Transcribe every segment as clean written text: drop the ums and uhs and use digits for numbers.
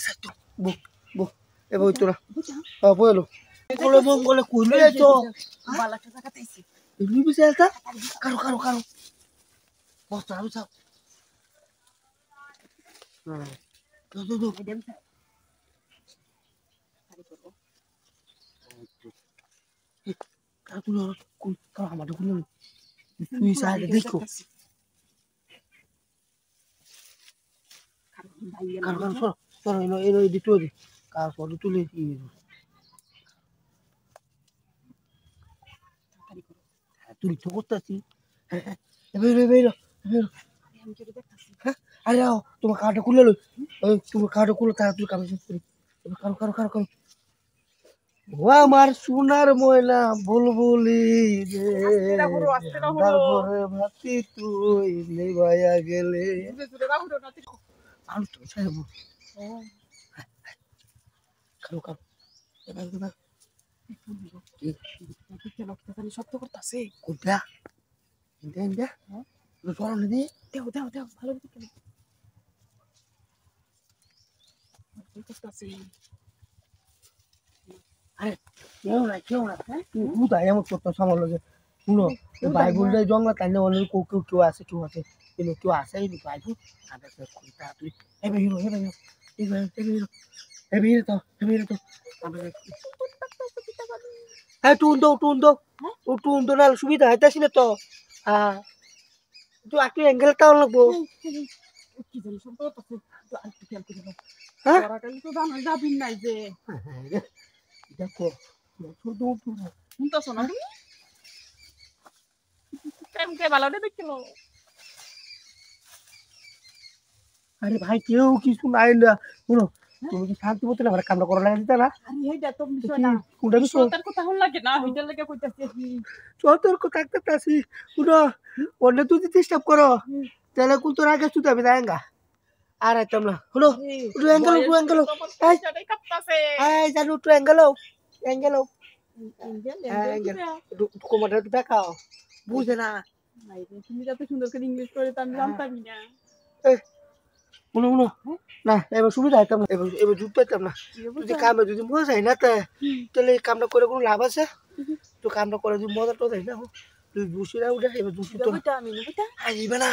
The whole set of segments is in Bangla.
satu. Bu, bu. Itu lah. Apa lu? Kalau mau boleh kuno ya, Cok. Bala ka kata isi. Ini bisa tak? Karo. Bos tahu tak? Nah. Tuh. Adam sa. Kalau sama ada kuno. Bisa ada deko. Karo. Sono ini di tuh. Kalau itu tulis ini. Tulis kota sih. Vero. Ayo, তোমার কার্ডটা খুলে লই। ওই তোমার কার্ডটা খুলে তাড়াতাড়ি কাগজ করি। কারো। ও আমার সোনার ময়না বুলবুলি রে। তারপরে ভাতি তুই নিভাইয়া গেলে। আলু তো সাহেব। কারো। এবার কি সত্য করতেছে কোনটা? ইন্ডিয়া? চলো না দি। দেও ভালো দিকে করতেছে আরে কেউ না তুই তাই আমার করতে সামাল লাগে শুনো বাইবুল যাই জঙ্গলা তাই না অনেক কেউ আছে কিন্তু কেউ আছে এই বাইবুল আবার খুলতা তুই হেবে হিরো তো হ্যাঁ টুন দো না সুবিধা হইতাছিল তো হ্যাঁ তুই একটু অ্যাঙ্গেল টাও লাগবো কি জানি সব করতেছে তো আর কি খেয়াল করে হ্যাঁ ওরাটাই তো জানো যাবিন নাই যে দেখো শুধু শুনতেছ না তুমি কেমকে ভালো দেখিল আরে ভাই কেউ কিছু নাই না শুনো তুমি কি শান্তি মতো না আমার কামটা করা লাগে দিতা না আরে এইটা তো বিষয় না কোনটা বিষয় তোর কথা হল লাগে না হইটার লাগে কইতাছি সতর্ক থাকতে আসি শুনো অন্য তুই ডিস্টার্ব করো তাহলে কোন তোর আগে তুই যাবি না আর আইতাম না শুনো একটু অ্যাঙ্গেল এই কাঁপতাছে এই জানো একটু অ্যাঙ্গেল একটু কোমরটা একটু দেখাও বুঝে না তুমি যত সুন্দর করে ইংলিশ করে তো আমি জানতামই না শুনো না এবার সুবিধা হইতাম না এবার জুট পেতাম না যদি কামে যদি মজা হয় না তাহলে এই কামটা করে কোনো লাভ আছে তো কামটা করে যদি মজা তো দেয় না তুই বসে না উঠে এবার বসে তো আমি নেবটা আসবে না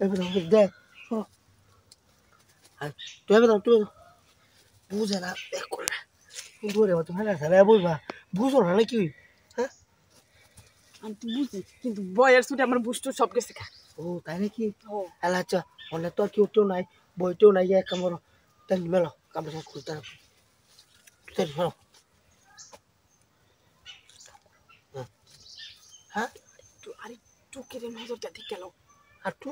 এবার দেখ শোনো তুই এবার তুই বুঝে না দেখ করে না ধরে তো ভালো আছে বুঝবা বুঝো না নাকি হ্যাঁ আমি তো বুঝি কিন্তু বয়ের ছুটে আমার বুস্ট সব গেছে ও তাই নাকি আল্লাহ আচ্ছা অনেক তো কেউ নাই বইতেও নাই এক কামড় তাই মেলো কামড় সব খুলতে হ্যাঁ আরে টুকের নজরটা ঠিক গেল আর তো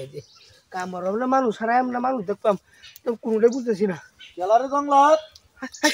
এই যে কামড় না মানুষ সারা না মানুষ দেখতাম তো কোনোটাই বুঝতেছি না গেলারে জঙ্গলত এই